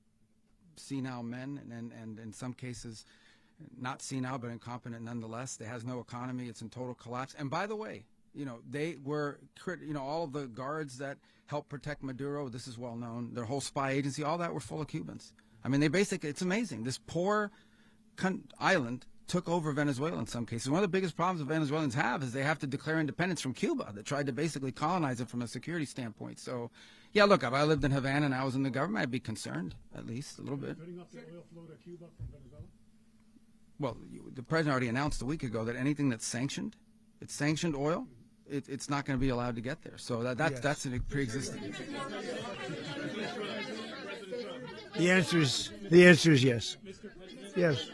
senile men, and in some cases, not senile but incompetent nonetheless. It has no economy. It's in total collapse. And by the way, you know, they were, you know, all of the guards that helped protect Maduro, this is well known, their whole spy agency, all that were full of Cubans. I mean, they basically, it's amazing. This poor island took over Venezuela in some cases. One of the biggest problems the Venezuelans have is they have to declare independence from Cuba that tried to basically colonize it from a security standpoint. So, yeah, look, if I lived in Havana and I was in the government, I'd be concerned, at least a little bit. Cutting off the oil flow to Cuba from Venezuela? Well, the president already announced a week ago that anything that's sanctioned, it's sanctioned oil, it's not going to be allowed to get there. So that's a pre-existing. The answer is yes. Yes.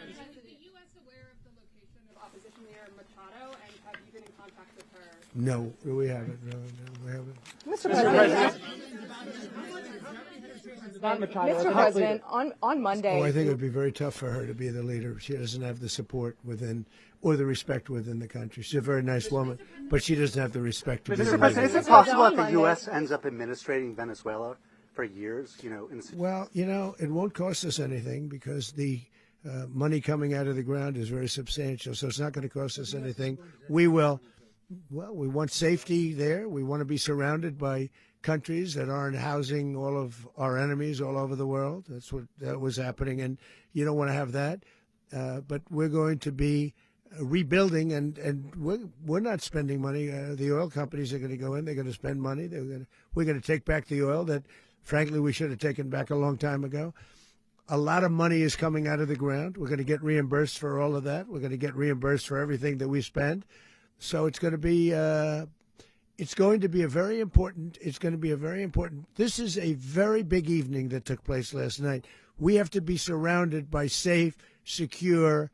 No, we haven't. No, we haven't. Mr. President. Mr. President, on Monday. Oh, I think it would be very tough for her to be the leader. She doesn't have the support within or the respect within the country. She's a very nice woman, but she doesn't have the respect. Mr. President, is it possible that the U.S. ends up administrating Venezuela for years? You know, well, you know, it won't cost us anything because the money coming out of the ground is very substantial. So it's not going to cost us anything. We will. Well, we want safety there. We want to be surrounded by countries that aren't housing all of our enemies all over the world. That's what that was happening, and you don't want to have that. But we're going to be rebuilding, and we're not spending money. The oil companies are going to go in. They're going to spend money. We're going to take back the oil that, frankly, we should have taken back a long time ago. A lot of money is coming out of the ground. We're going to get reimbursed for all of that. We're going to get reimbursed for everything that we spend. So it's going to be a very important. This is a very big evening that took place last night. We have to be surrounded by safe, secure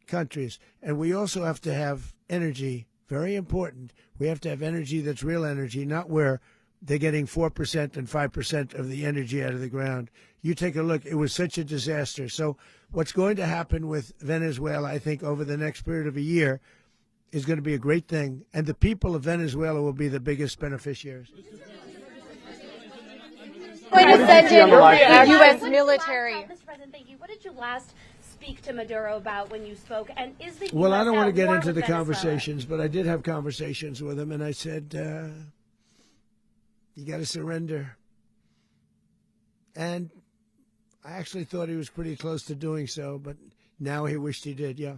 countries, and we also have to have energy. Very important. We have to have energy that's real energy, not where they're getting 4% and 5% of the energy out of the ground. You take a look. It was such a disaster. So what's going to happen with Venezuela, I think, over the next period of a year, is going to be a great thing, and the people of Venezuela will be the biggest beneficiaries. Going to send in U.S. military. Mr. President, thank you. What did you last speak to Maduro about when you spoke? And is the Well, US I don't want to get war into with the Venezuela? conversations, but I did have conversations with him, and I said, you got to surrender. And I actually thought he was pretty close to doing so, but now he wished he did, yeah.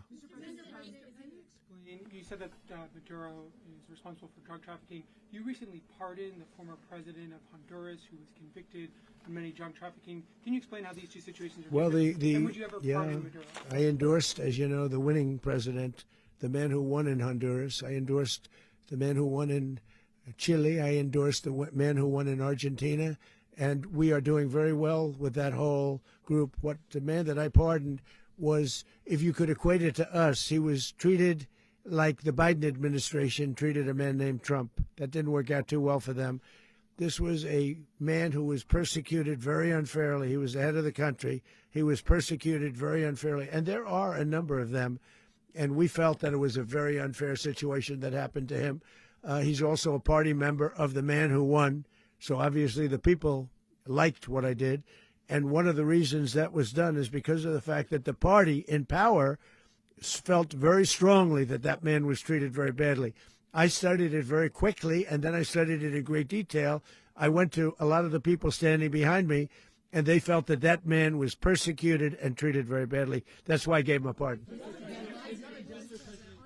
You said that Maduro is responsible for drug trafficking. You recently pardoned the former president of Honduras who was convicted of many drug trafficking. Can you explain how these two situations are different? And would you ever pardon Maduro? I endorsed, as you know, the winning president, the man who won in Honduras. I endorsed the man who won in Chile. I endorsed the man who won in Argentina. And we are doing very well with that whole group. What the man that I pardoned was, if you could equate it to us, he was treated like the Biden administration treated a man named Trump. That didn't work out too well for them. This was a man who was persecuted very unfairly. He was the head of the country. He was persecuted very unfairly. And there are a number of them. And we felt that it was a very unfair situation that happened to him. He's also a party member of the man who won. So obviously the people liked what I did. And one of the reasons that was done is because of the fact that the party in power felt very strongly that that man was treated very badly. I studied it very quickly, and then I studied it in great detail. I went to a lot of the people standing behind me, and they felt that that man was persecuted and treated very badly. That's why I gave him a pardon.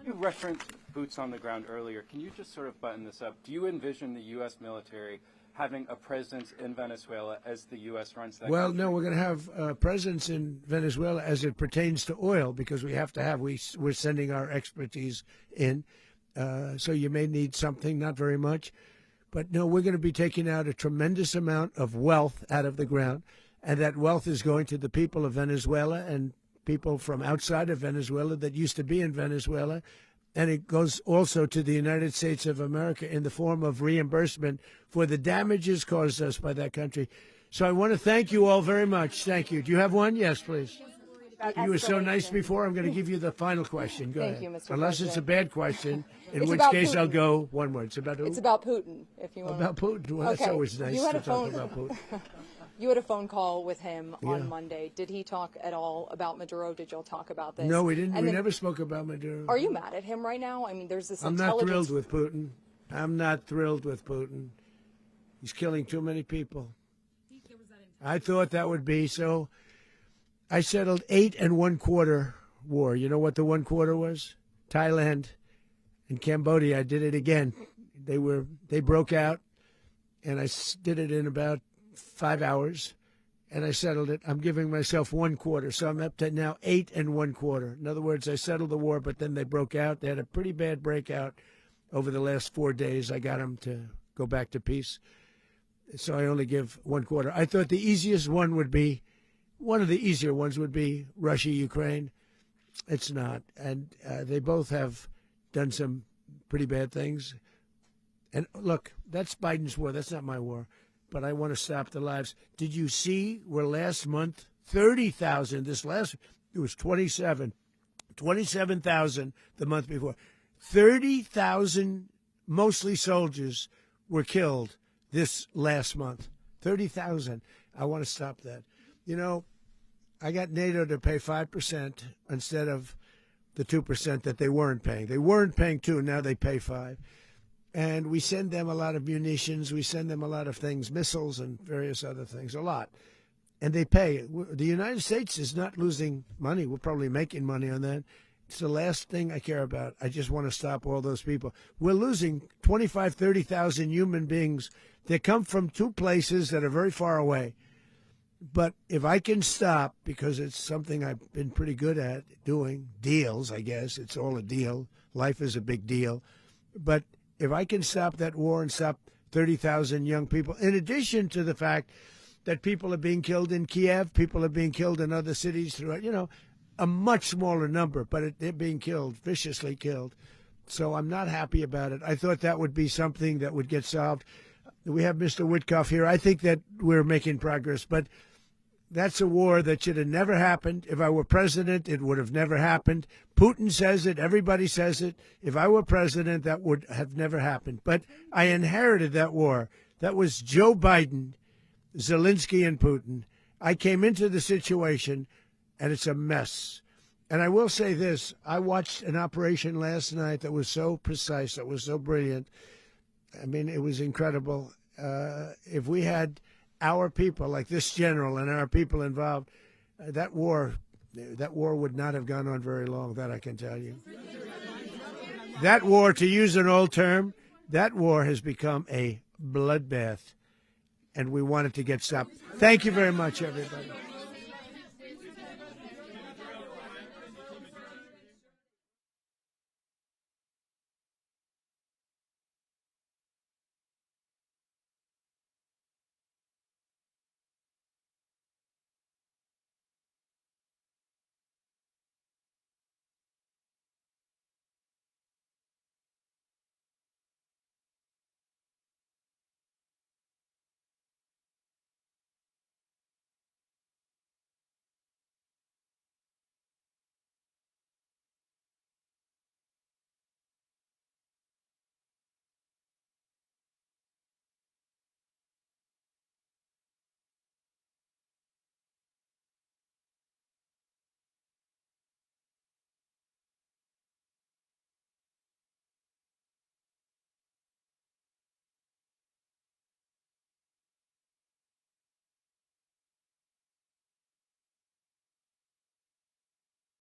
You referenced boots on the ground earlier. Can you just sort of button this up? Do you envision the U.S. military having a presence in Venezuela as the U.S. runs that Well, country? no, we're going to have a presence in Venezuela as it pertains to oil, because we have to have, we're sending our expertise in. So you may need something, not very much. But no, we're going to be taking out a tremendous amount of wealth out of the ground. And that wealth is going to the people of Venezuela and people from outside of Venezuela that used to be in Venezuela. And it goes also to the United States of America in the form of reimbursement for the damages caused us by that country. So I want to thank you all very much. Thank you. Do you have one? Yes, please. You were so nice before. I'm going to give you the final question. Go Thank ahead. you, Mr. Unless it's a President. bad question, in It's which about case I'll Putin. go one word. It's about who? It's about Putin, if you want. About Putin. Well, that's Okay. always nice You had to a talk phone- about Putin. You had a phone call with him Yeah. on Monday. Did he talk at all about Maduro? Did y'all talk about this? No, we didn't. And We then- never spoke about Maduro. Are you mad at him right now? I mean, there's this I'm not intelligence. thrilled with Putin. I'm not thrilled with Putin. He's killing too many people. I thought that would be so. I settled 8 1/4 war. You know what the 1/4 was? Thailand and Cambodia. I did it again. They broke out, and I did it in about 5 hours, and I settled it. I'm giving myself 1/4, so I'm up to now 8 1/4. In other words, I settled the war, but then they broke out. They had a pretty bad breakout over the last 4 days. I got them to go back to peace, so I only give 1/4. I thought the easiest one would be, one of the easier ones would be Russia, Ukraine. It's not, and they both have done some pretty bad things. And look, that's Biden's war. That's not my war. But I want to stop the lives. Did you see where last month 30,000? It was 27,000 the month before. 30,000, mostly soldiers, were killed this last month. 30,000. I want to stop that. You know, I got NATO to pay 5% instead of the 2% that they weren't paying. They weren't paying 2, now they pay 5. And we send them a lot of munitions. We send them a lot of things, missiles and various other things, a lot. And they pay. The United States is not losing money. We're probably making money on that. It's the last thing I care about. I just want to stop all those people. We're losing 25, 30,000 human beings. They come from 2 places that are very far away. But if I can stop, because it's something I've been pretty good at doing, deals, I guess. It's all a deal. Life is a big deal. But if I can stop that war and stop 30,000 young people, in addition to the fact that people are being killed in Kiev, people are being killed in other cities throughout, a much smaller number, but they're being killed, viciously killed. So I'm not happy about it. I thought that would be something that would get solved. We have Mr. Witkoff here. I think that we're making progress, but that's a war that should have never happened. If I were president, it would have never happened. Putin says it. Everybody says it. If I were president, that would have never happened. But I inherited that war. That was Joe Biden, Zelensky, and Putin. I came into the situation, and it's a mess. And I will say this. I watched an operation last night that was so precise, that was so brilliant. I mean, it was incredible. If we had our people, like this general and our people involved, that war would not have gone on very long, that I can tell you. That war, to use an old term, that war has become a bloodbath, and we want it to get stopped. Thank you very much, everybody.